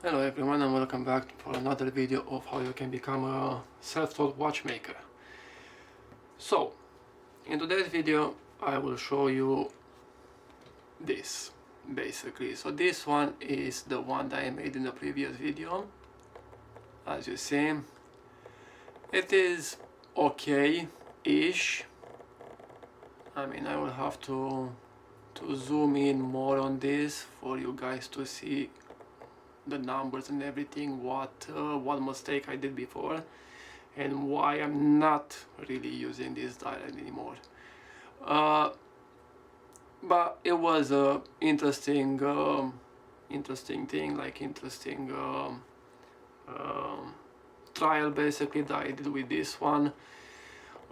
Hello everyone and welcome back for another video of how you can become a self-taught watchmaker. So, in today's video I will show you this basically. So this one is the one that I made in the previous video. As you see, it is okay-ish. I mean, I will have to zoom in more on this for you guys to see the numbers and everything, what mistake I did before and why I'm not really using this dial anymore. But it was a interesting thing, like interesting trial basically that I did with this one,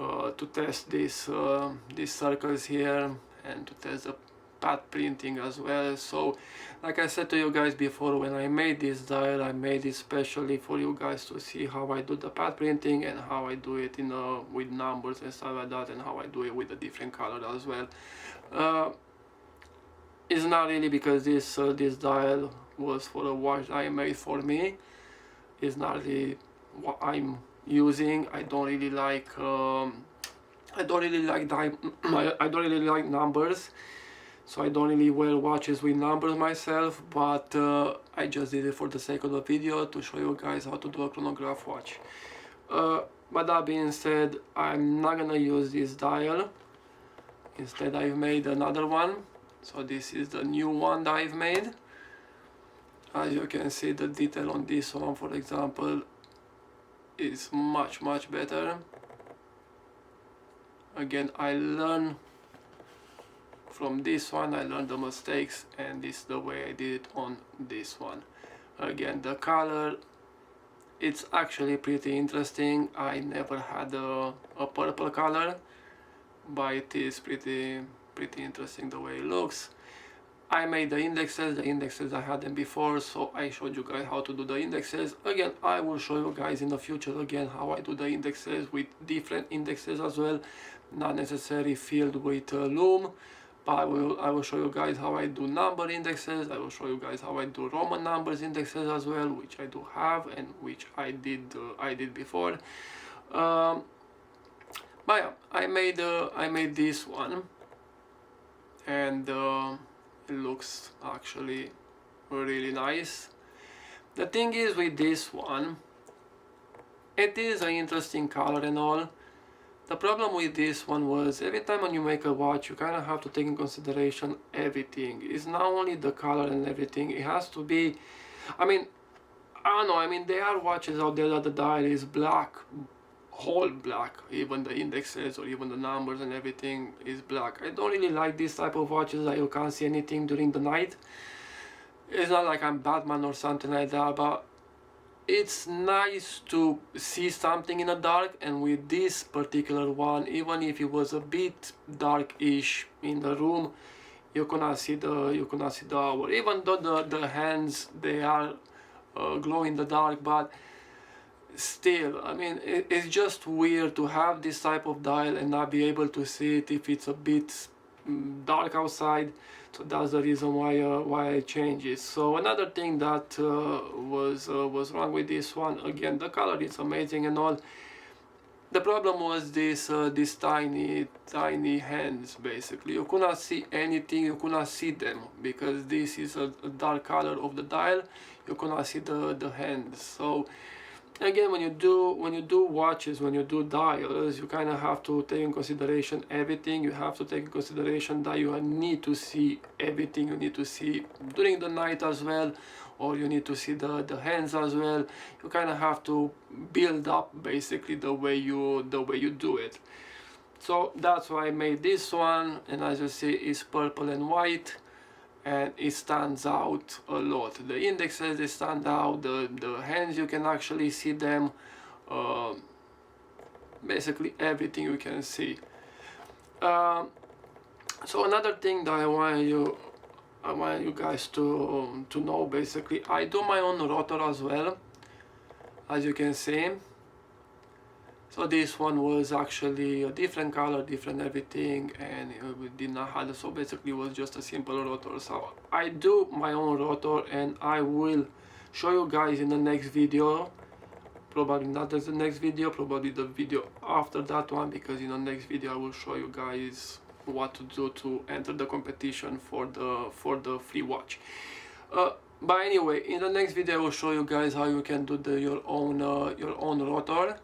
to test these circles here and to test the pad printing as well. So like I said to you guys before, when I made this dial, I made it specially for you guys to see how I do the pad printing and how I do it with numbers and stuff like that, and how I do it with a different color as well. It's not really because this dial was for a watch I made for me. It's not really what I'm using. I don't really like I don't really like numbers, so I don't really wear watches with numbers myself, but I just did it for the sake of the video to show you guys how to do a chronograph watch. But that being said, I'm not gonna use this dial. Instead, I've made another one. So this is the new one that I've made. As you can see, the detail on this one, for example, is much better. Again, I learned from this one, I learned the mistakes, and this is the way I did it on this one. Again, the color, it's actually pretty interesting. I never had a purple color, but it is pretty interesting the way it looks. I made the indexes I had them before, so I showed you guys how to do the indexes. Again, I will show you guys in the future again how I do the indexes with different indexes as well, not necessarily filled with loom, but I will show you guys how I do number indexes. I will show you guys how I do Roman numbers indexes as well, which I do have and which I did before. But yeah, I made this one, and it looks actually really nice. The thing is with this one, it is an interesting color and all. The problem with this one was every time when you make a watch, you kind of have to take in consideration everything. It's not only the color and everything, it has to be, I mean, I don't know, I mean, there are watches out there that the dial is black, whole black, even the indexes or even the numbers and everything is black. I don't really like this type of watches that you can't see anything during the night. It's not like I'm Batman or something like that, but it's nice to see something in the dark. And with this particular one, even if it was a bit darkish in the room, you cannot see the hour. Even though the hands, they are glow in the dark, but still, I mean, it's just weird to have this type of dial and not be able to see it if it's a bit dark outside. So that's the reason why I changed it. So another thing that was wrong with this one, again, the color is amazing and all. The problem was this tiny hands. Basically, you could not see anything. You could not see them because this is a dark color of the dial. You could not see the hands. So again, when you do watches, when you do dials, you kind of have to take in consideration everything. You have to take in consideration that you need to see everything. You need to see during the night as well, or you need to see the hands as well. You kind of have to build up basically the way you do it. So that's why I made this one, and as you see, it's purple and white, and it stands out a lot. The indexes, they stand out, the hands, you can actually see them, basically everything you can see. So another thing that I want you guys to know, basically, I do my own rotor as well, as you can see. So this one was actually a different color, different everything, and we did not have it. So basically it was just a simple rotor. So I do my own rotor, and I will show you guys in the next video. Probably not as the next video, probably the video after that one, because in the next video I will show you guys what to do to enter the competition for the free watch. But anyway, in the next video I will show you guys how you can do your own rotor.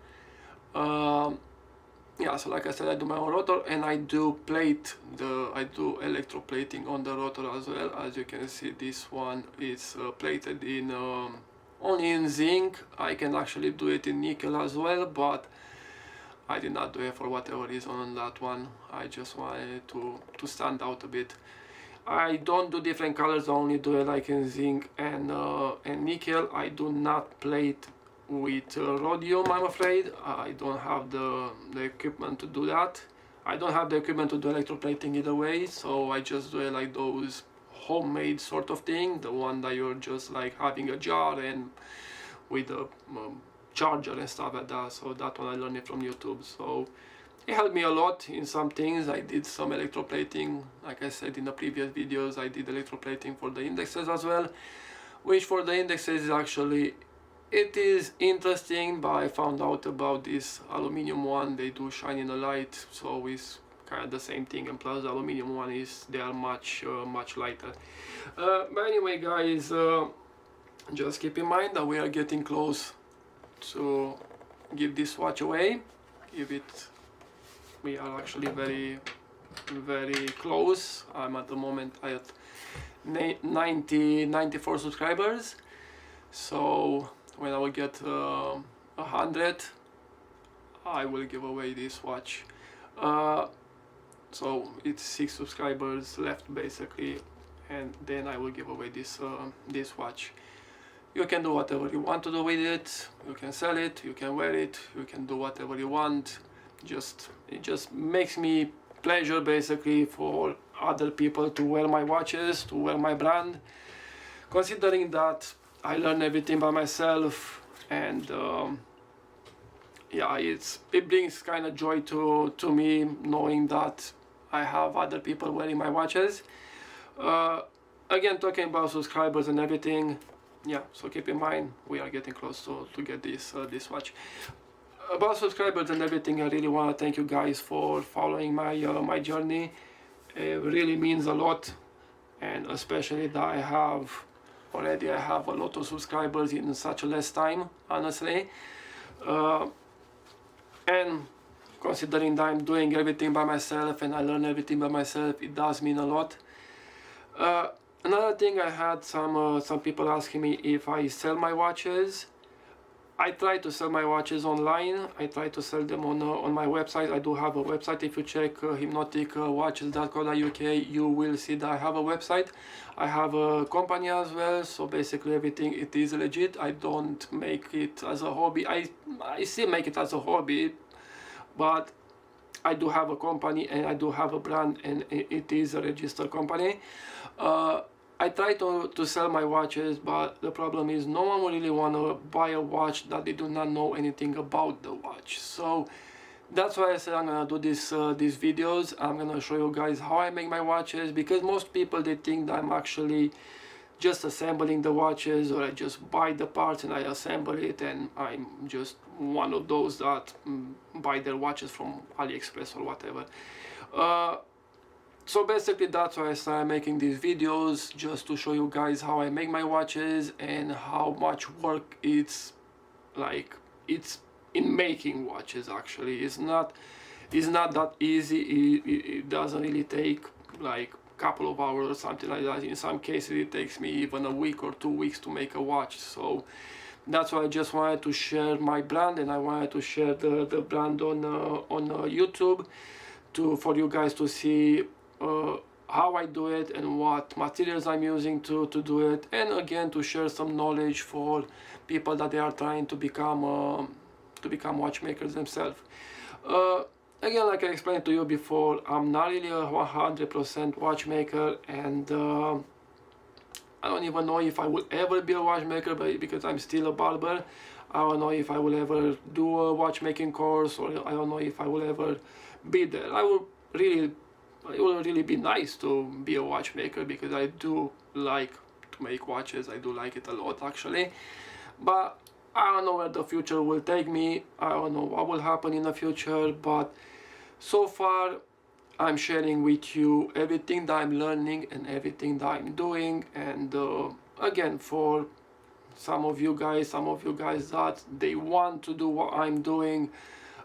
Yeah, so like I said, I do my own rotor, and I do electroplating on the rotor as well. As you can see, this one is plated in only in zinc. I can actually do it in nickel as well, but I did not do it for whatever reason on that one. I just wanted to stand out a bit. I don't do different colors, I only do it like in zinc and nickel. I do not plate with rhodium, I'm afraid. I don't have the equipment to do that. I don't have the equipment to do electroplating either way, so I just do it like those homemade sort of thing, the one that you're just like having a jar and with a charger and stuff like that. So that one I learned it from YouTube, so it helped me a lot in some things. I did some electroplating, like I said in the previous videos. I did electroplating for the indexes as well, which for the indexes is actually, it is interesting, but I found out about this aluminum one, they do shine in the light, so it's kind of the same thing, and plus the aluminum one is, they are much lighter. But anyway guys, just keep in mind that we are getting close to give this watch away. We are actually very close. I'm at the moment at 94 subscribers, so when I will get 100, I will give away this watch. So it's 6 subscribers left basically, and then I will give away this watch. You can do whatever you want to do with it. You can sell it, you can wear it, you can do whatever you want. It just makes me pleasure basically for other people to wear my watches, to wear my brand, considering that I learn everything by myself, and yeah, it brings kind of joy to me knowing that I have other people wearing my watches. Again, talking about subscribers and everything, yeah, so keep in mind we are getting close to get this watch. About subscribers and everything, I really want to thank you guys for following my journey. It really means a lot, and especially that I have a lot of subscribers in such a less time, honestly. And considering that I'm doing everything by myself and I learn everything by myself, it does mean a lot. Another thing, I had some people asking me if I sell my watches. I try to sell my watches online. I try to sell them on my website. I do have a website. If you check hypnoticwatches.co.uk, you will see that I have a website. I have a company as well, so basically everything, it is legit. I don't make it as a hobby. I still make it as a hobby, but I do have a company and I do have a brand, and it is a registered company. I try to sell my watches, but the problem is no one will really want to buy a watch that they do not know anything about the watch. So that's why I said I'm gonna do these videos. I'm gonna show you guys how I make my watches, because most people, they think that I'm actually just assembling the watches, or I just buy the parts and I assemble it, and I'm just one of those that buy their watches from AliExpress or whatever. So basically that's why I started making these videos, just to show you guys how I make my watches and how much work it's in making watches. Actually, it's not that easy. It doesn't really take like a couple of hours or something like that. In some cases it takes me even a week or 2 weeks to make a watch. So that's why I just wanted to share my brand, and I wanted to share the brand on YouTube for you guys to see how I do it and what materials I'm using to do it, and again to share some knowledge for people that they are trying to become watchmakers themselves. Again, like I explained to you before, I'm not really a 100% watchmaker, and I don't even know if I will ever be a watchmaker, because I'm still a barber. I don't know if I will ever do a watchmaking course, or I don't know if I will ever be there. It will really be nice to be a watchmaker, because I do like to make watches. I do like it a lot actually, but I don't know where the future will take me. I don't know what will happen in the future, but so far I'm sharing with you everything that I'm learning and everything that I'm doing. And again, for some of you guys that they want to do what I'm doing,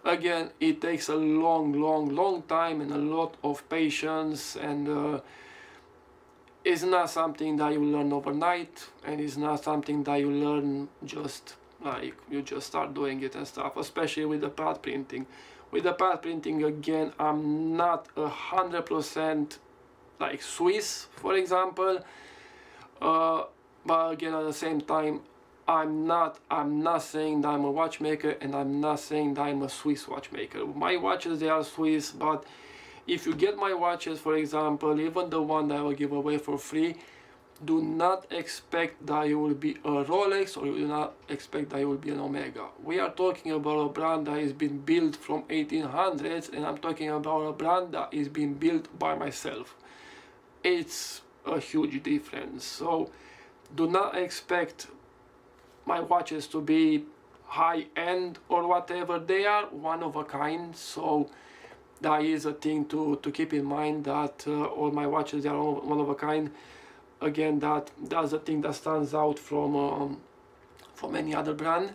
again, it takes a long time and a lot of patience, and it's not something that you learn overnight, and it's not something that you learn just like you just start doing it and stuff, especially with the pad printing. With the pad printing, again, I'm not 100% like Swiss, for example, but again, at the same time, I'm not saying that I'm a watchmaker, and I'm not saying that I'm a Swiss watchmaker. My watches, they are Swiss, but if you get my watches, for example, even the one that I will give away for free, do not expect that you will be a Rolex, or you do not expect that you will be an Omega. We are talking about a brand that has been built from 1800s, and I'm talking about a brand that is being built by myself. It's a huge difference. So do not expect my watches to be high-end or whatever. They are one of a kind, so that is a thing to keep in mind, that all my watches, they are all one of a kind. Again, that's a thing that stands out from any other brand.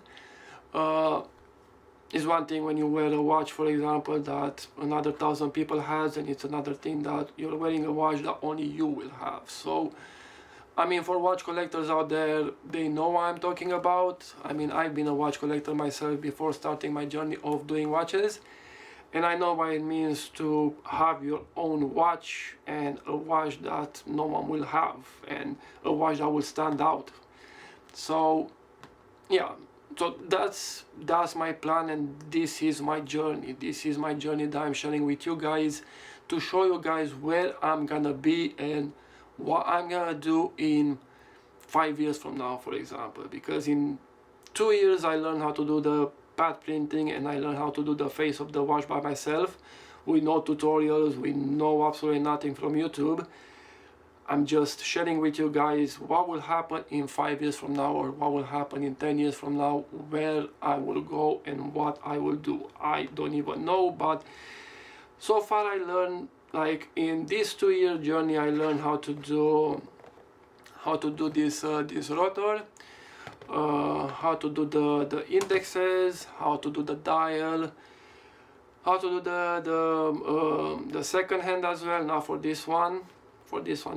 It's one thing when you wear a watch, for example, that another 1,000 people has, and it's another thing that you're wearing a watch that only you will have. So I mean, for watch collectors out there, they know what I'm talking about. I mean, I've been a watch collector myself before starting my journey of doing watches, and I know what it means to have your own watch, and a watch that no one will have, and a watch that will stand out. So yeah, so that's my plan, and this is my journey. This is my journey that I'm sharing with you guys, to show you guys where I'm gonna be and what I'm gonna do in 5 years from now, for example. Because in 2 years I learned how to do the pad printing, and I learned how to do the face of the watch by myself, with no tutorials, with no absolutely nothing from YouTube. I'm just sharing with you guys what will happen in 5 years from now, or what will happen in 10 years from now, where I will go and what I will do. I don't even know, but so far I learned, like in this 2-year journey, I learned how to do this rotor, how to do the indexes, how to do the dial, how to do the second hand as well. Now for this one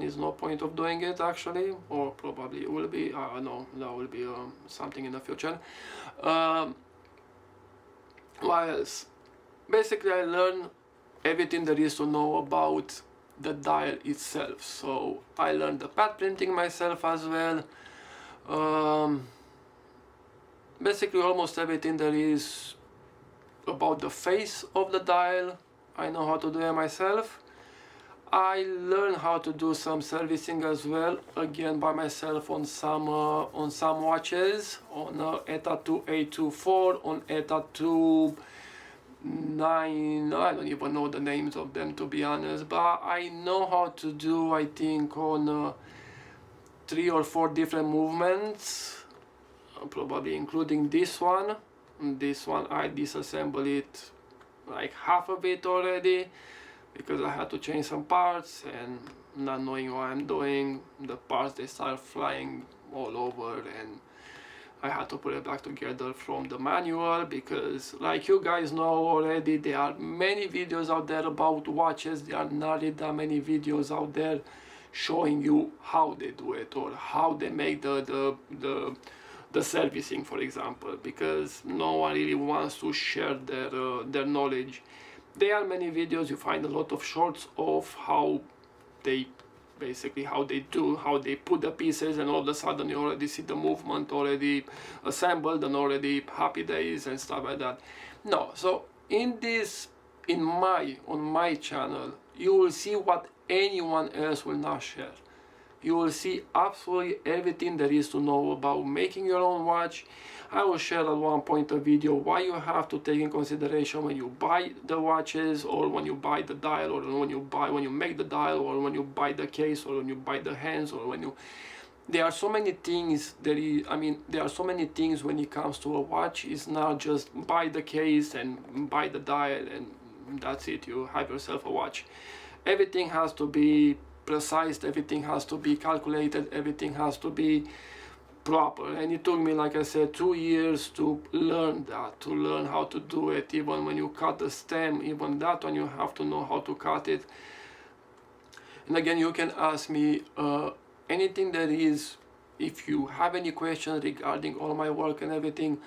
is no point of doing it actually, or probably it will be, I don't know, that will be something in the future. What else? Basically I learned everything there is to know about the dial itself. So I learned the pad printing myself as well. Basically almost everything there is about the face of the dial, I know how to do it myself. I learned how to do some servicing as well, again by myself, on some watches, on ETA 2824, on ETA 29, I don't even know the names of them, to be honest, but I know how to do, I think, on 3 or 4 different movements, probably including this one. This one I disassembled it, like half of it already, because I had to change some parts, and not knowing what I'm doing, the parts, they start flying all over, and I had to put it back together from the manual. Because like you guys know already, there are many videos out there about watches. There are not that many videos out there showing you how they do it, or how they make the servicing, for example, because no one really wants to share their knowledge. There are many videos, you find a lot of shorts of how they put the pieces, and all of a sudden you already see the movement already assembled and already happy days and stuff like that. No, so on my channel, you will see what anyone else will not share. You will see absolutely everything there is to know about making your own watch. I will share at one point a video what you have to take in consideration when you buy the watches, or when you buy the dial, or when you make the dial, or when you buy the case, or when you buy the hands, or when you there are so many things there are so many things when it comes to a watch. It's not just buy the case and buy the dial and that's it, you have yourself a watch. Everything has to be precise, everything has to be calculated, everything has to be proper, and it took me, like I said, 2 years to learn that, to learn how to do it. Even when you cut the stem, even that one, you have to know how to cut it. And again, you can ask me anything that is, if you have any questions regarding all my work and everything,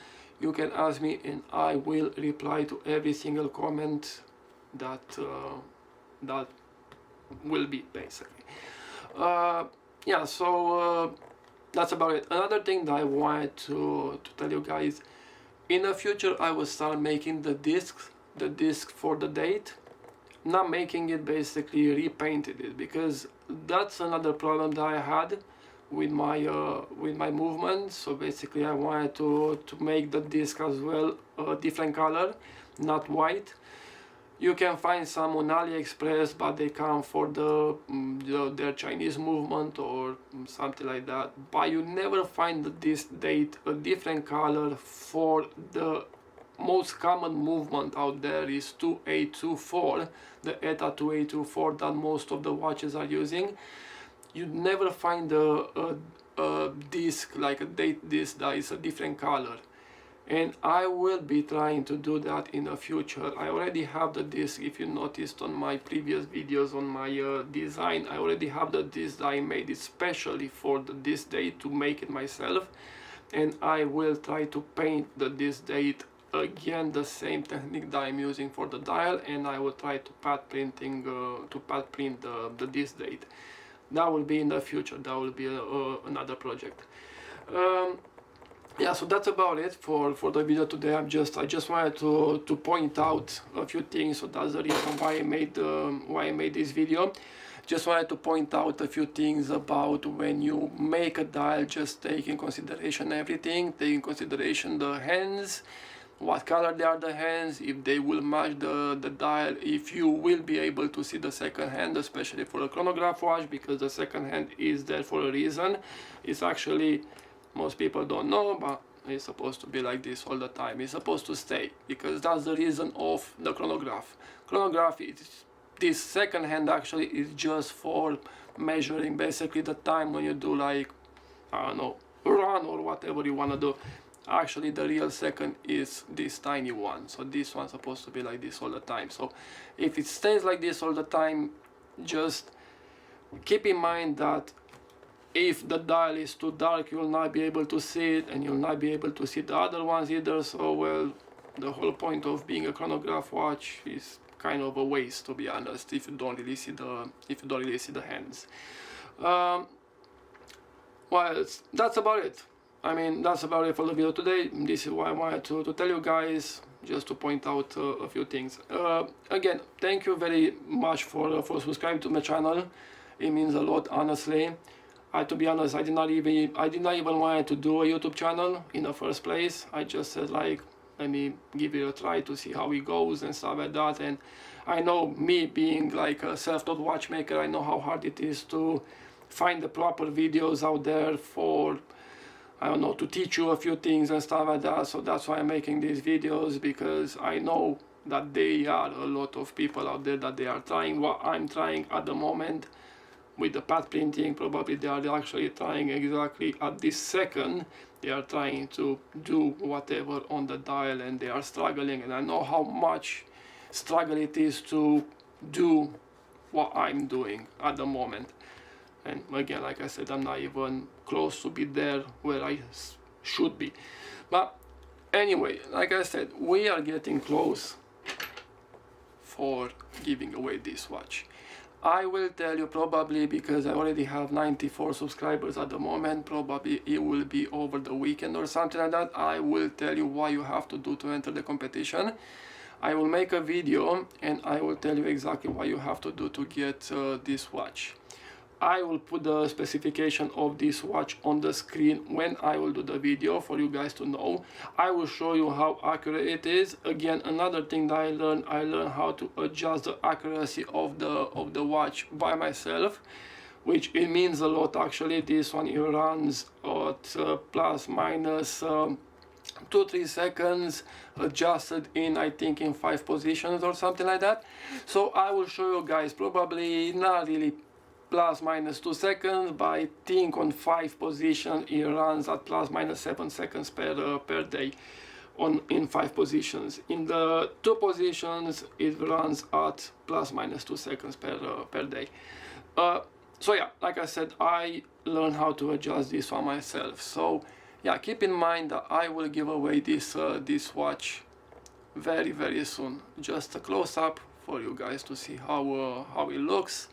you can ask me and I will reply to every single comment that that will be, basically. Yeah, so that's about it. Another thing that I wanted to tell you guys, in the future I will start making the disc for the date. Not making it, basically repainted it, because that's another problem that I had with my movement. So basically I wanted to make the disc as well a different color, not white. You can find some on AliExpress, but they come for their Chinese movement or something like that. But you never find this date a different color for the most common movement out there is 2824, the ETA 2824 that most of the watches are using. You never find a disc, like a date disc, that is a different color. And I will be trying to do that in the future. I already have the disc. If you noticed on my previous videos on my design, I already have the disc that I made especially for this date, to make it myself. And I will try to paint this date again, the same technique that I'm using for the dial, and I will try to pad print the disc date. That will be in the future. That will be another project. Yeah, so that's about it for the video today. I just wanted to point out a few things. So that's the reason why I made this video. Just wanted to point out a few things about when you make a dial. Just take in consideration everything. Take in consideration the hands, what color they are, the hands, if they will match the dial, if you will be able to see the second hand, especially for a chronograph watch, because the second hand is there for a reason. It's actually, most people don't know, but it's supposed to be like this all the time. It's supposed to stay, because that's the reason of the chronograph. Chronograph is, this second hand actually is just for measuring basically the time when you do, like, I don't know, run or whatever you want to do. Actually the real second is this tiny one, so this one's supposed to be like this all the time. So if it stays like this all the time, just keep in mind that if the dial is too dark, you will not be able to see it, and you'll not be able to see the other ones either. So, well, the whole point of being a chronograph watch is kind of a waste, to be honest, if you don't really see the hands. Well, that's about it. I mean, that's about it for the video today. This is what I wanted to tell you guys, just to point out a few things. Again, thank you very much for subscribing to my channel. It means a lot, honestly. To be honest, I did not even want to do a YouTube channel in the first place. I just said, like, let me give it a try to see how it goes and stuff like that. And I know, me being like a self-taught watchmaker, I know how hard it is to find the proper videos out there for, I don't know, to teach you a few things and stuff like that. So that's why I'm making these videos, because I know that there are a lot of people out there that they are trying what I'm trying at the moment with the pad printing. Probably they are actually trying exactly at this second. They are trying to do whatever on the dial, and they are struggling, and I know how much struggle it is to do what I'm doing at the moment. And again, like I said, I'm not even close to be there where I should be. But anyway, like I said, we are getting close for giving away this watch. I will tell you, probably, because I already have 94 subscribers at the moment, probably it will be over the weekend or something like that. I will tell you what you have to do to enter the competition. I will make a video and I will tell you exactly what you have to do to get this watch. I will put the specification of this watch on the screen when I will do the video for you guys to know. I will show you how accurate it is. Again, another thing that I learned how to adjust the accuracy of the watch by myself, which it means a lot actually. This one it runs at plus minus 2-3 seconds, adjusted in, I think, in 5 positions or something like that. So I will show you guys, probably not really plus minus 2 seconds, but I think on 5 positions it runs at plus minus 7 seconds per day in 5 positions. In the 2 positions it runs at plus minus 2 seconds per day. So yeah, like I said, I learned how to adjust this one myself. So yeah, keep in mind that I will give away this watch very soon. Just a close-up for you guys to see how it looks.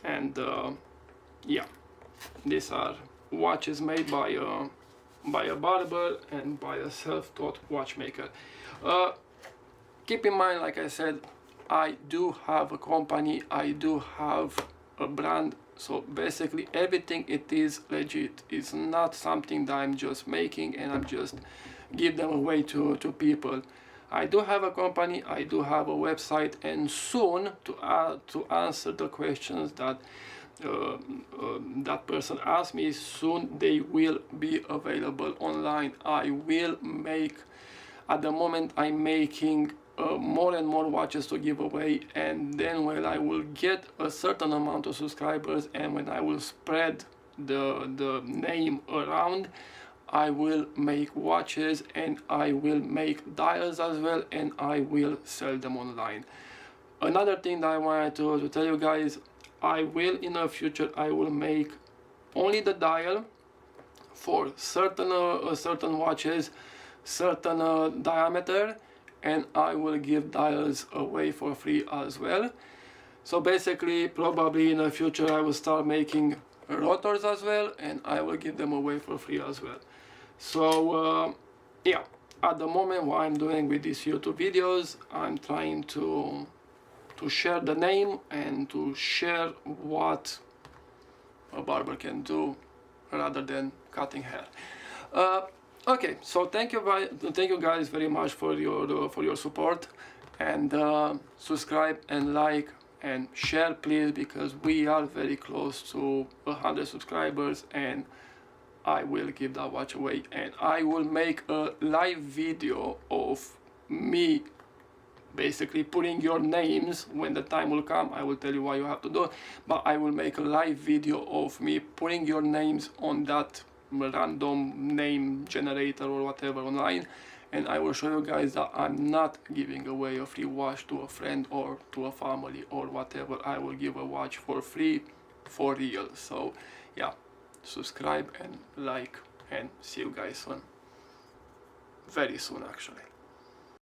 And yeah, these are watches made by a barber and by a self-taught watchmaker. Keep in mind, like I said, I do have a company, I do have a brand, so basically everything it is legit. It's not something that I'm just making and I'm just give them away to people. I do have a company, I do have a website, and soon to answer the questions that that person asked me, soon they will be available online. I will make, at the moment I'm making more and more watches to give away, and then when I will get a certain amount of subscribers and when I will spread the name around, I will make watches and I will make dials as well, and I will sell them online. Another thing that I wanted to tell you guys, I will in the future, I will make only the dial for certain watches, certain diameter, and I will give dials away for free as well. So basically, probably in the future I will start making rotors as well, and I will give them away for free as well. So yeah, at the moment what I'm doing with these YouTube videos, I'm trying to share the name and to share what a barber can do rather than cutting hair. Okay, so thank you guys very much for your support, and subscribe and like and share please, because we are very close to 100 subscribers, and I will give that watch away, and I will make a live video of me basically putting your names. When the time will come, I will tell you what you have to do, but I will make a live video of me putting your names on that random name generator or whatever online, and I will show you guys that I'm not giving away a free watch to a friend or to a family or whatever. I will give a watch for free, for real. So yeah, subscribe and like, and see you guys soon, very soon actually.